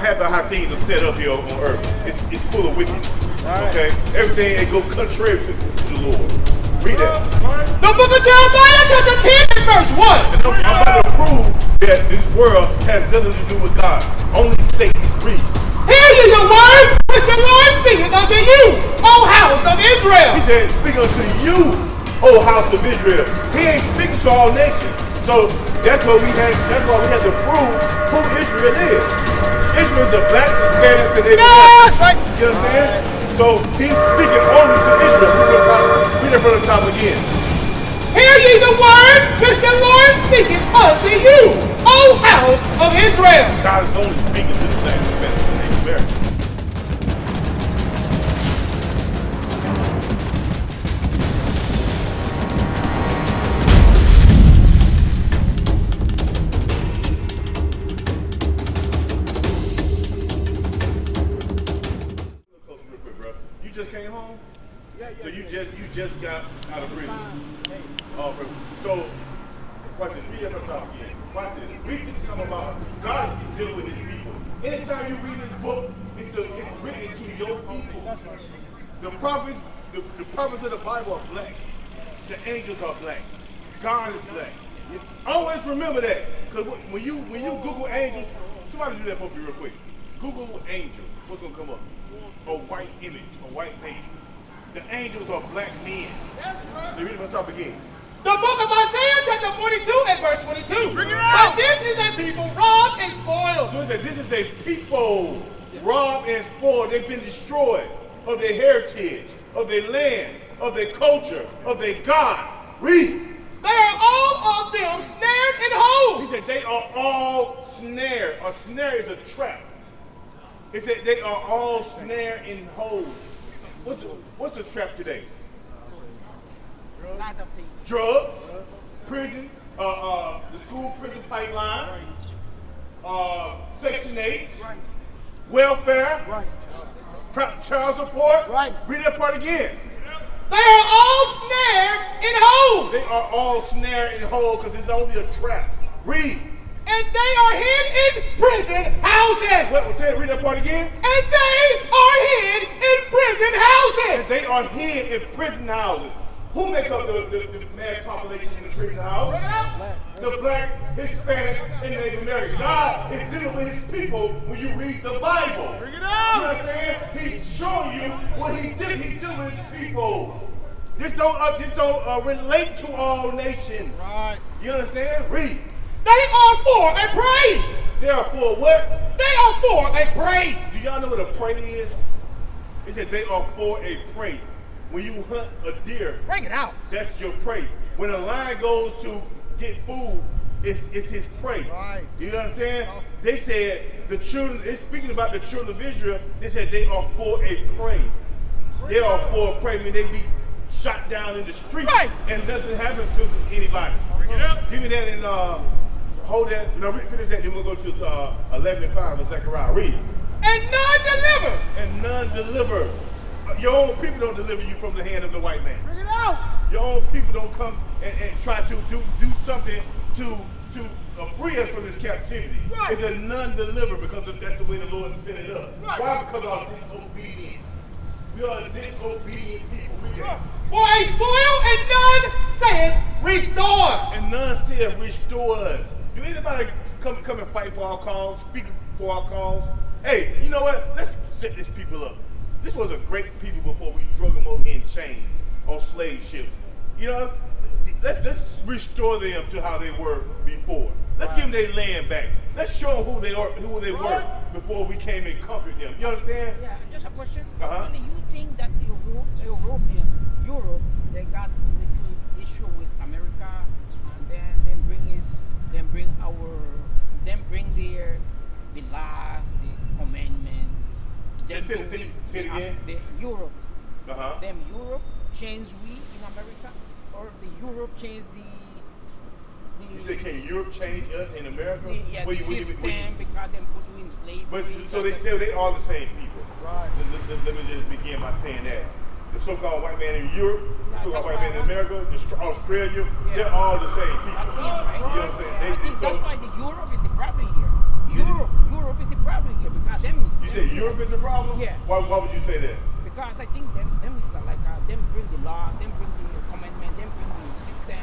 happy about how things are set up here on earth. It's full of wickedness. Okay? Everything they go contrary to the Lord. Read that. The book of Jeremiah chapter 10 and verse 1. And I'm about to prove that this world has nothing to do with God. Only Satan. Read. Hear ye the word which the Lord speaketh unto you, O house of Israel. He said, speak unto you, O house of Israel. He ain't speaking to all nations. So that's why we had to prove who Israel is. Israel is the blacks, Hispanics, and everything. You know what I'm saying? So he's speaking only to Israel. Read it from the top again. Hear ye the word which the Lord speaketh unto you, O house of Israel. God is only speaking to the blacks, Hispanics, and Americans. You just came home? So you just got out of prison. Oh, so watch this. Read it from the top again. Watch this. Read this something about God is dealing with his people. Anytime you read this book, it's written to your people. The prophets of the Bible are black. The angels are black. God is black. Always remember that. Because when you Google angels, somebody do that for me real quick. Google angel. What's gonna come up? A white image, a white baby. The angels are black men. That's right. They read it from the top again. The book of Isaiah chapter 42 and verse 22. Bring it out. But this is a people robbed and spoiled. So it said, this is a people robbed and spoiled. They've been destroyed of their heritage, of their land, of their culture, of their God. Read. They are all of them snared and holes. He said they are all snared. A snare is a trap. He said they are all snared in holes. What's the trap today? Drugs, prison, the school prison pipeline, Section 8, welfare, child support. Read that part again. They are all snared in holes. They are all snared in holes because it's only a trap. Read. And they are hid in prison houses. Read that part again. And they are hid in prison houses. And they are hid in prison houses. Who make up the mass population in the prison house? The black, Hispanic, and Native American. God is dealing with his people when you read the Bible. Bring it out. You know what I'm saying? He's showing you what he's doing. He's dealing with his people. This don't relate to all nations. Right. You understand? Read. They are for a prey. They are for what? They are for a prey. Do y'all know what a prey is? It said they are for a prey. When you hunt a deer, bring it out. That's your prey. When a lion goes to get food, it's his prey. Right. You understand? Oh. They said the children, it's speaking about the children of Israel, they said they are for a prey. They are for a prey. I mean, they be shot down in the street and nothing happens to anybody. Bring it up. Give me that and hold that. No, finish that. Then we'll go to 11 and 5 of Zechariah. Read. And none deliver. And none deliver. Your own people don't deliver you from the hand of the white man. Bring it out. Your own people don't come and try to do something to free us from this captivity. Right. It's a none deliver because that's the way the Lord set it up. Right. Why? Because of our disobedience. We are a disobedient people. For a spoil and none saith restore. And none saith restore us. Do anybody come and fight for our cause, speak for our cause? Hey, you know what? Let's set these people up. This was a great people before we drug them over in chains on slave ships. You know, let's restore them to how they were before. Let's give them their land back. Let's show them who they were before we came and conquered them. You understand? Yeah, just a question. Only you think that Europe, they got little issue with America, and then bring the laws, the commandment. Say it again. Europe. Them Europe changed we in America, or the Europe changed the. You said, can Europe change us in America? The system, because they put you in slavery. But so they say they are the same people. Right. Let me just begin by saying that. The so-called white man in Europe, the so-called white man in America, Australia, they're all the same people. That's it, right? You know what I'm saying? I think that's why the Europe is the problem here. Europe is the problem here because said Europe is the problem? Yeah. Why would you say that? Because I think them is like them bring the law, them bring the commandment, them bring the system.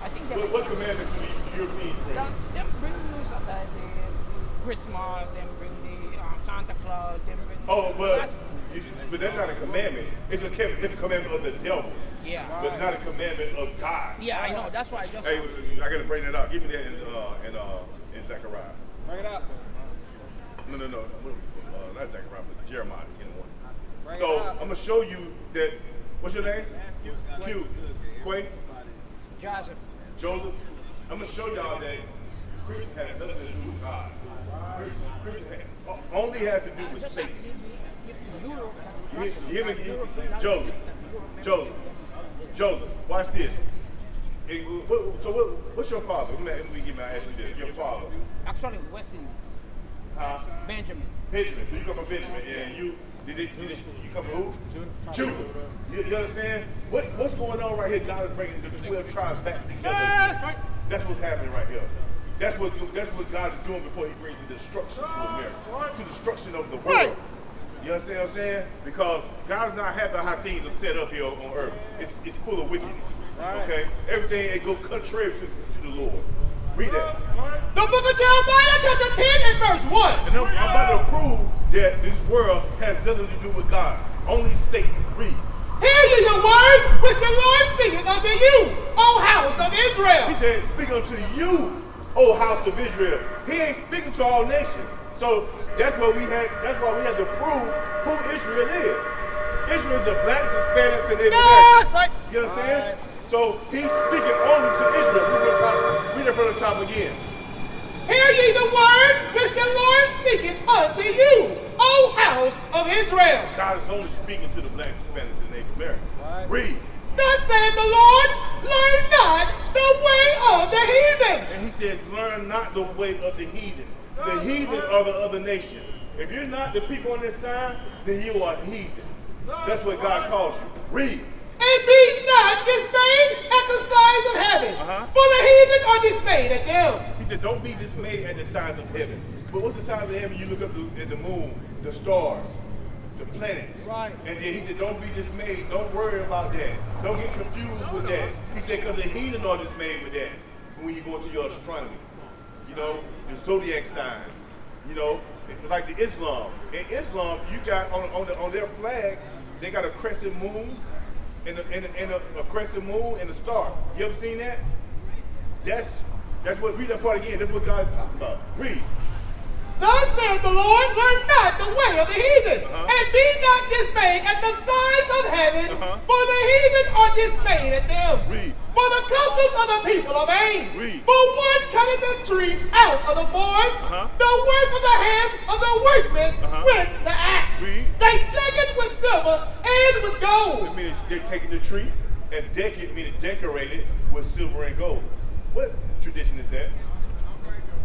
I think them. What commandment do the Europeans bring? Them bring news of the Christmas, them bring the Santa Claus, them bring. Oh, but that's not a commandment. It's a commandment of the devil. Yeah. But it's not a commandment of God. Yeah, I know. That's why I just. Hey, I gotta bring that up. Give me that in Zechariah. Bring it out. No. Not Zechariah, but Jeremiah 10:1. Bring So it out. I'm gonna show you that. What's your name? Q. Quay. Joseph. I'm gonna show y'all that Christian has nothing to do with God. Christian only has to do with Satan. You hear me? Joseph, watch this. What's your father? Let me give my answer this. Your father. Actually, Wesley. Benjamin. Benjamin. So you come from Benjamin, and you come from who? Judah. You understand? What's going on right here? God is bringing the 12 tribes back together. That's what's happening right here. That's what God is doing before He brings the destruction to America, to the destruction of the world. Right. You understand what I'm saying? Because God's not happy how things are set up here on earth. It's full of wickedness. Right. Okay? Everything it goes contrary to the Lord. Read that. The book of Jeremiah chapter 10 and verse 1. And I'm about to prove that this world has nothing to do with God. Only Satan. Read. Hear ye the word which the Lord speaketh unto you, O house of Israel. He said, speak unto you, O house of Israel. He ain't speaking to all nations. So that's why we had to prove who Israel is. Israel is the blacks, Hispanics, and Native Americans. Right. You understand? So he's speaking only to Israel. Read it from the top again. Hear ye the word which the Lord speaketh unto you, O house of Israel. God is only speaking to the blacks, Hispanics, and Native Americans. Right. Read. Thus saith the Lord, learn not the way of the heathen. And he says, learn not the way of the heathen. The heathen are the other nations. If you're not the people on this side, then you are heathen. That's what God calls you. Read. And be not dismayed at the signs of heaven, for the heathen are dismayed at them. He said, don't be dismayed at the signs of heaven. But what's the signs of heaven? You look up at the moon, the stars, the planets. Right. And then he said, don't be dismayed. Don't worry about that. Don't get confused with that. He said, because the heathen are dismayed with that when you go into your astronomy. You know, the zodiac signs. You know, like the Islam. In Islam, you got on their flag, they got a crescent moon and a crescent moon and a star. You ever seen that? That's what, read that part again. That's what God is talking about. Read. Thus saith the Lord, learn not the way of the heathen, and be not dismayed at the signs of heaven, for the heathen are dismayed at them. Read. For the customs of the people are vain. Read. For one cutteth the tree out of the forest, the work of the hands of the workmen with the axe. Read. They deck it with silver and with gold. It means they're taking the tree and deck it, meaning decorate it with silver and gold. What tradition is that?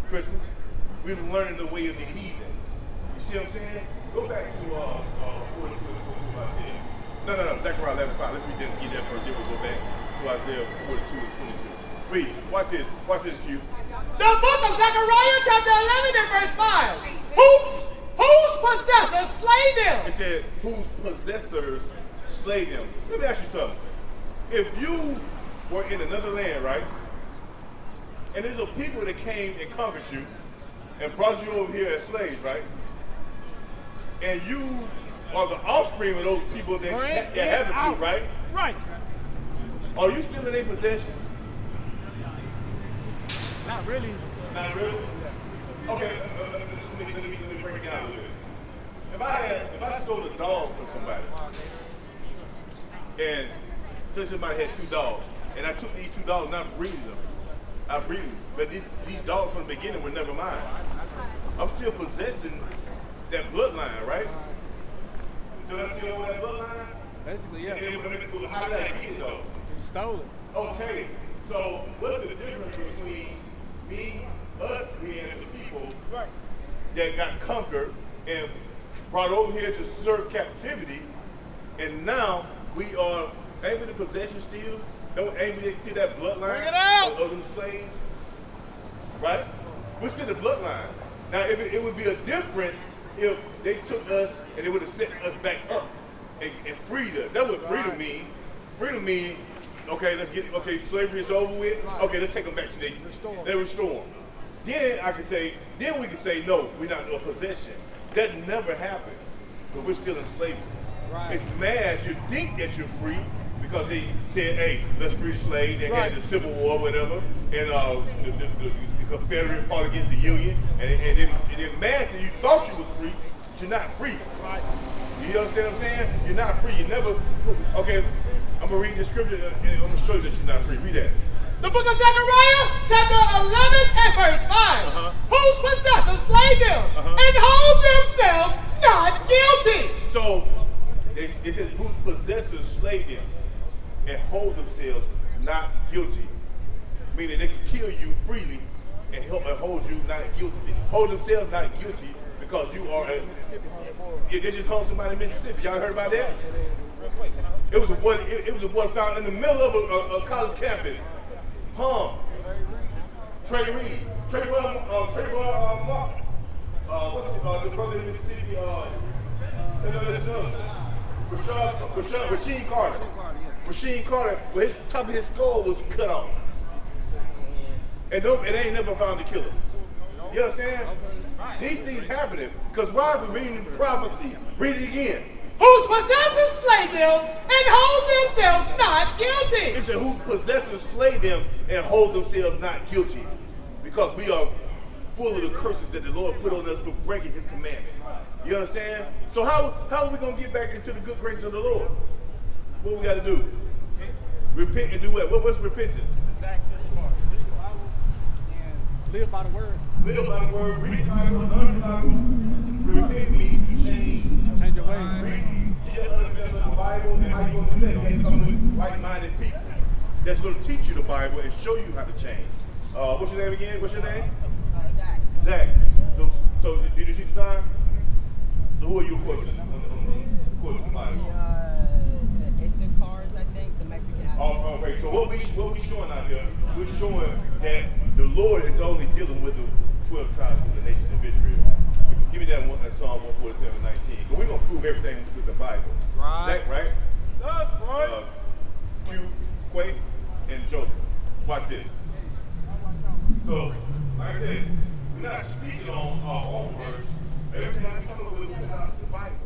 Christmas. We're learning the way of the heathen. You see what I'm saying? Go back to No, Zechariah 11:5. Let's read this, get that first. Then we'll go back to Isaiah 42 and 22. Read. Watch this, Q. The book of Zechariah chapter 11 and verse 5. Whose possessors slay them? It said, whose possessors slay them. Let me ask you something. If you were in another land, right? And there's a people that came and conquered you and brought you over here as slaves, right? And you are the offspring of those people that have you, right? Right. Are you still in their possession? Not really. Not really? Okay, let me break it down a little bit. If I stole a dog from somebody, and say somebody had 2 dogs, and I took these 2 dogs and I breeded them, but these dogs from the beginning were never mine. I'm still possessing that bloodline, right? Do I still own that bloodline? Basically, yeah. Well, how did I get it though? You stole it. Okay, so what's the difference between us being as a people that got conquered and brought over here to serve captivity, and now we are, ain't we the possession still? Ain't we still that bloodline of them slaves? Right? We're still the bloodline. Now, if it would be a difference if they took us and they would have set us back up and freed us. That's what freedom mean. Freedom mean, okay, slavery is over with. Okay, let's take them back to they restore them. Then we can say, no, we're not a possession. That never happened, but we're still in slavery. Right. It's mad you think that you're free because they said, hey, let's free the slaves. They had the Civil War, whatever, and the Confederate fought against the Union, and then mad that you thought you were free, but you're not free. Right. You understand what I'm saying? You're not free. You never. Okay, I'm gonna read the scripture and I'm gonna show you that you're not free. Read that. The book of Zechariah, chapter 11 and verse 5. Whose possessors slay them and hold themselves not guilty. So it says whose possessors slay them and hold themselves not guilty. Meaning they can kill you freely and hold you not guilty. Hold themselves not guilty because you are they just hold somebody in Mississippi. Y'all heard about that? It was a boy found in the middle of a college campus. Trey Reed. What's the brother in Mississippi? Rasheed Carter. Rasheed Carter, well, his top of his skull was cut off. And they ain't never found the killer. You understand? These things happening. Because why are we reading prophecy? Read it again. Whose possessors slay them and hold themselves not guilty. It said whose possessors slay them and hold themselves not guilty. Because we are full of the curses that the Lord put on us for breaking his commandments. You understand? So how are we going to get back into the good grace of the Lord? What we got to do? Repent and do what? What's repentance? Live by the word. Live by the word, read the Bible, learn the Bible. Repent means to change. Change your ways. Read, get understanding of the Bible, and how you going to do that? You have to come with like-minded people that's going to teach you the Bible and show you how to change. What's your name again? What's your name? Zach. So did you see the sign? So who are you according to? According to the Bible? Asian cars, I think, the Mexican accent. Okay, so what we showing out here, we're showing that the Lord is only dealing with the 12 tribes of the nation of Israel. Give me that one, that Psalm 147:19. But we're going to prove everything with the Bible. Right. Zach, right? That's right. Q, Quay, and Joseph. Watch this. So, like I said, we're not speaking on our own words. Every time we come up with the Bible.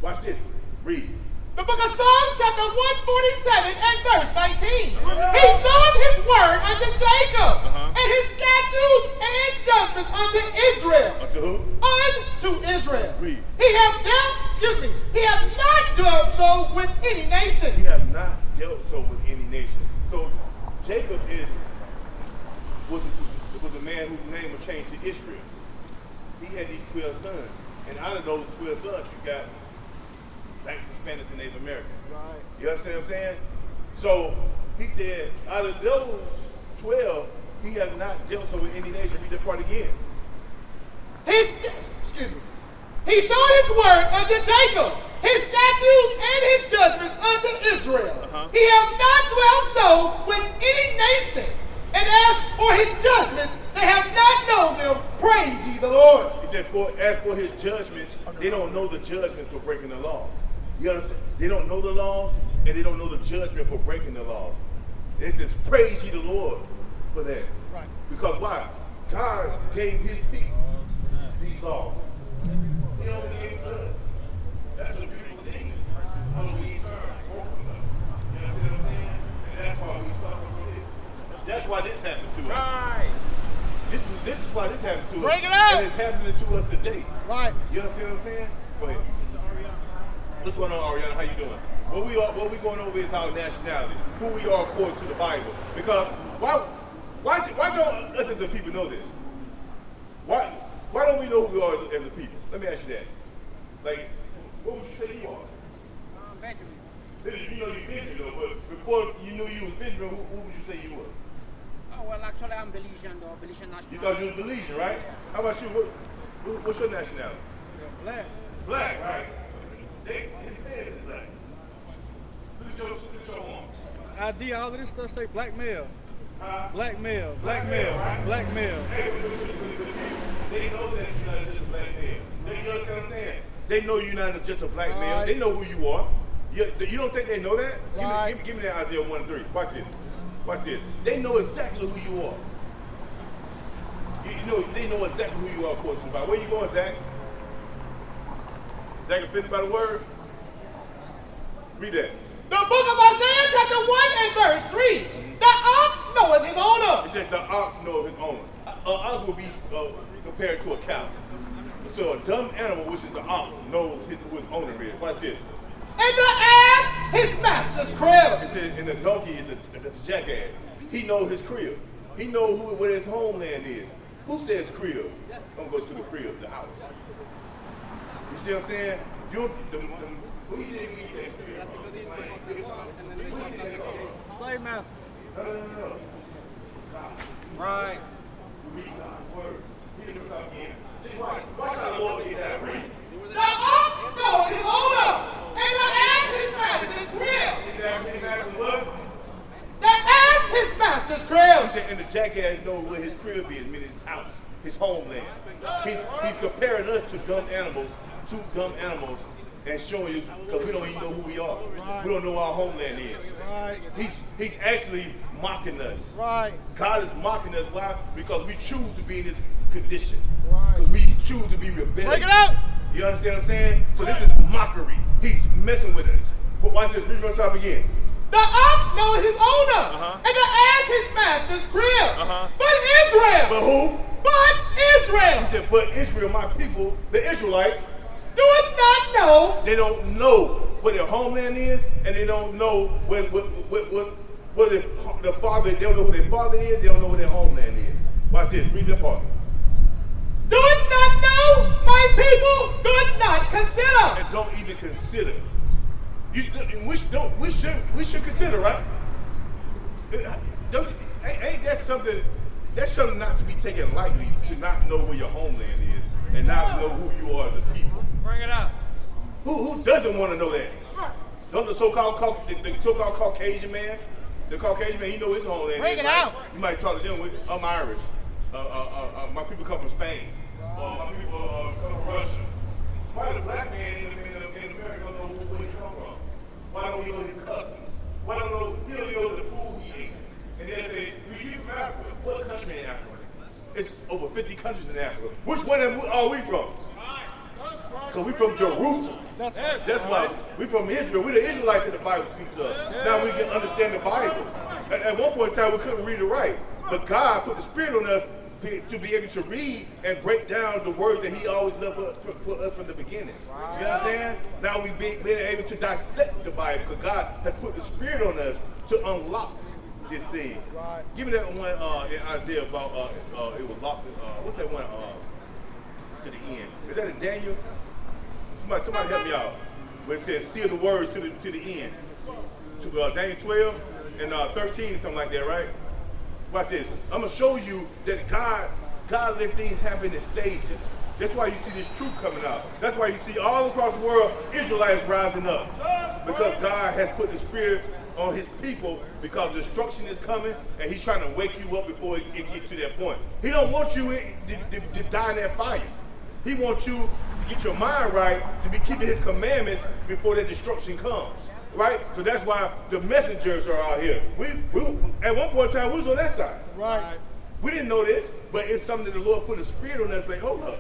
Watch this. Read. The book of Psalms, chapter 147 and verse 19. He showed his word unto Jacob, and his statutes and judgments unto Israel. Unto who? Unto Israel. Read. He have not dealt so with any nation. He have not dealt so with any nation. So Jacob was a man whose name was changed to Israel. He had these 12 sons, and out of those 12 sons, you got blacks, Hispanics, and Native Americans. Right. You understand what I'm saying? So he said, out of those 12, he has not dealt so with any nation. Read that part again. He showed his word unto Jacob, his statutes and his judgments unto Israel. He hath not dwelt so with any nation. And as for his judgments, they have not known them. Praise ye the Lord. He said, as for his judgments, they don't know the judgment for breaking the laws. You understand? They don't know the laws, and they don't know the judgment for breaking the laws. It says, praise ye the Lord for that. Right. Because why? God gave his people these laws. He only gave it to us. That's a beautiful thing. When we turn broken up. You understand what I'm saying? And that's why we suffer for this. That's why this happened to us. Right. This is why this happened to us. Bring it out. And it's happening to us today. Right. You understand what I'm saying? Go ahead. What's going on, Ariana? How you doing? What we going over is our nationality, who we are according to the Bible. Because why don't us as a people know this? Why don't we know who we are as a people? Let me ask you that. Like, what would you say you are? Benjamin. You know you're Benjamin, but before you knew you was Benjamin, who would you say you was? Oh, well, actually, I'm Belizean, though. Belizean national. You thought you was Belizean, right? How about you? What's your nationality? Black. Black, right? His pants is black. Look at your arm. ID, all of this stuff say black male. Black male. Black male, right? Black male. Hey, but they know that you're not just a black male. You understand what I'm saying? They know you're not just a black male. They know who you are. You don't think they know that? Right. Give me that Isaiah 1 and 3. Watch this. Watch this. They know exactly who you are. They know exactly who you are according to the Bible. Where you going, Zach? Zach offended by the word? Read that. The book of Isaiah chapter 1 and verse 3. The ox knoweth his owner. It says the ox knows his owner. An ox will be compared to a cow. So a dumb animal, which is an ox, knows who his owner is. Watch this. And the ass his master's crib. It says, and the donkey is a jackass. He knows his crib. He knows where his homeland is. Who says crib? Don't go to the crib, the house. You see what I'm saying? Who you think we get that crib from? Slave master. No. God. Right. Read God's words. Read them again. Watch how the Lord get that read. The ox knoweth his owner, and the ass his master's crib. The ass his master's He crib. said, and the jackass knows where his crib is, meaning his house, his homeland. He's comparing us to dumb animals, and showing us, because we don't even know who we are. Right. We don't know where our homeland is. Right. He's actually mocking us. Right. God is mocking us. Why? Because we choose to be in this condition. Right. Because we choose to be rebellious. Break it out. You understand what I'm saying? So this is mockery. He's messing with us. But watch this. Read on top again. The ox knoweth his owner, Uh-huh. and the ass his master's crib. Uh-huh. But Israel. But who? But Israel. He said, but Israel, my people, the Israelites, Doeth not know. they don't know where their homeland is, and they don't know where the father, they don't know who their father is, they don't know where their homeland is. Watch this, read that part. Doeth not know, my people, doeth not consider. And don't even consider. We should consider, right? Ain't that something, that's something not to be taken lightly, to not know where your homeland is, and not know who you are as a people. Bring it up. Who doesn't want to know that? Don't the so-called Caucasian man, he know his homeland. Bring it out. You might talk to them I'm Irish. My people come from Spain. My people come from Russia. Why the black man in America don't know where he come from? Why don't we know his customs? Why don't he don't know the food he ate? And then they say, you from Africa. What country in Africa? It's over 50 countries in Africa. Which one are we from? Because we from Jerusalem. That's why. We from Israel. We the Israelites that the Bible speaks of. Now we can understand the Bible. At one point in time, we couldn't read it right. But God put the Spirit on us to be able to read and break down the words that He always loved for us from the beginning. You understand? Now we've been able to dissect the Bible because God has put the Spirit on us to unlock this thing. Right. Give me that one in Isaiah about it was locked. What's that one to the end? Is that in Daniel? Somebody help me out. Where it says seal the words to the end. To Daniel 12 and 13, something like that, right? Watch this. I'm gonna show you that God let things happen in stages. That's why you see this truth coming out. That's why you see all across the world Israelites rising up. Because God has put the Spirit on His people because destruction is coming and He's trying to wake you up before it gets to that point. He don't want you to die in that fire. He wants you to get your mind right to be keeping His commandments before that destruction comes. Right? So that's why the messengers are out here. We at one point in time, we was on that side. Right. We didn't know this, but it's something that the Lord put a Spirit on us. Like, hold up,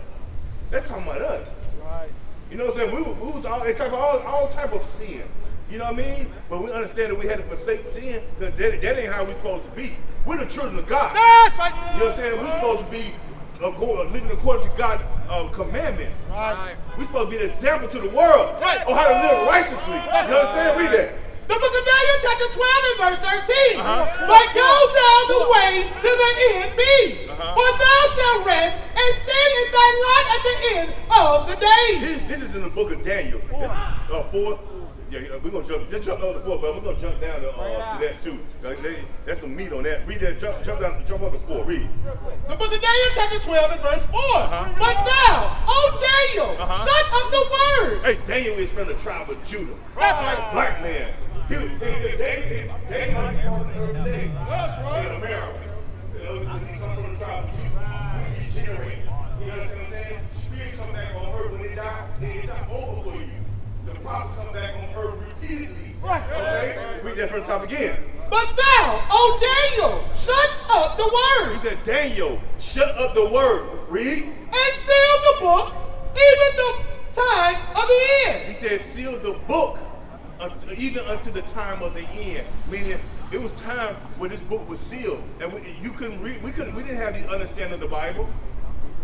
that's talking about us. Right. You know what I'm saying? We was all, they talk about all type of sin. You know what I mean? But we understand that we had to forsake sin. That ain't how we're supposed to be. We're the children of God. That's right. You know what I'm saying? We're supposed to be living according to God's commandments. Right. We're supposed to be an example to the world Right. on how to live righteously. You know what I'm saying? Read that. The book of Daniel chapter 12 and verse 13. Uh-huh. But go thou the way to the end be. Uh-huh. For thou shalt rest and stand in thy lot at the end of the days. This is in the book of Daniel. 4. Yeah, we're gonna jump over the 4, but we're gonna jump down to that too. That's some meat on that. Read that. Jump up to 4. Read. The book of Daniel chapter 12 and verse 4. Uh-huh. But thou, O Daniel, Uh-huh. shut up the words. Hey, Daniel is from the tribe of Judah. That's right. Black man. Daniel might be on the earth today in America. Because he comes from the tribe of Judah. We regenerate. You understand what I'm saying? Spirits come back on earth when they die, it's not over for you. The prophets come back on earth repeatedly. Right. Okay? Read that from the top again. But thou, O Daniel, shut up the word. He said, Daniel, shut up the word. Read. And seal the book, even the time of the end. He said, seal the book even unto the time of the end. Meaning, it was time when this book was sealed, and you couldn't read. We didn't have the understanding of the Bible.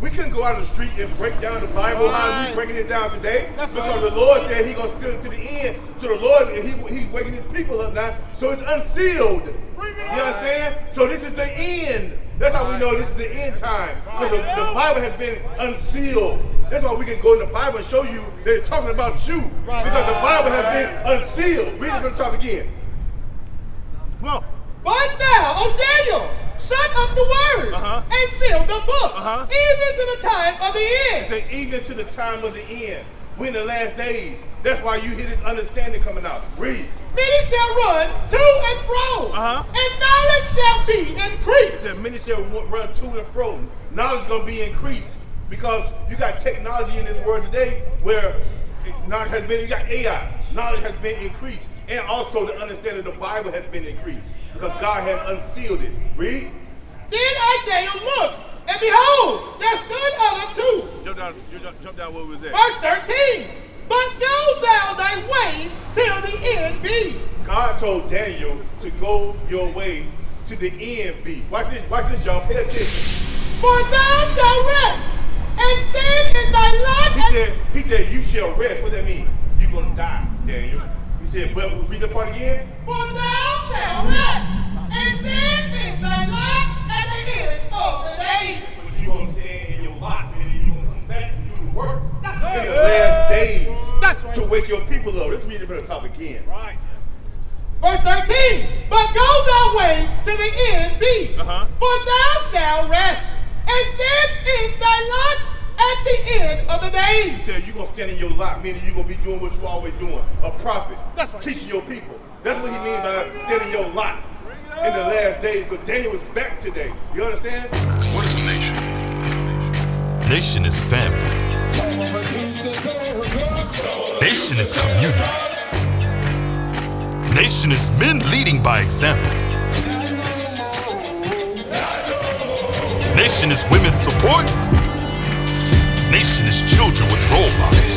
We couldn't go out on the street and break down the Bible how we breaking it down today. That's because right. the Lord said He's gonna seal it to the end. So the Lord, He's waking His people up now. So it's unsealed. You understand? So this is the end. That's how we know this is the end time. Because the Bible has been unsealed. That's why we can go in the Bible and show you that it's talking about you. Because the Bible has been unsealed. Read it from the top again. Come on. But thou, O Daniel, shut up the word and seal the book, even to the time of the end. Say even to the time of the end. We're in the last days. That's why you hear this understanding coming out. Read. Many shall run to and fro, and knowledge shall be increased. Said many shall run to and fro. Knowledge is going to be increased because you got technology in this world today where knowledge has been. You got AI. Knowledge has been increased, and also the understanding of the Bible has been increased because God has unsealed it. Read. Then I Daniel looked, and behold, there stood other two. Jump down where we was at. Verse 13. But go thou thy way till the end be. God told Daniel to go your way to the end be. Watch this, y'all. Pay attention. For thou shalt rest and stand in thy lot. He said, you shall rest. What that mean? You're going to die, Daniel. He said, but read the part again. For thou shalt rest and stand in thy lot at the end of the day. But you're going to stand in your lot, meaning you're going to come back and do the work in the last days to wake your people up. Let's read it from the top again. Right. Verse 13. But go thy way to the end be. For thou shalt rest and stand in thy lot at the end of the days. He said you're going to stand in your lot, meaning you're going to be doing what you're always doing. A prophet. That's right. Teaching your people. That's what he means by standing in your lot in the last days. Because Daniel is back today. You understand? What is a nation? Nation is family. Nation is community. Nation is men leading by example. Nation is women's support. Nation is children with role models.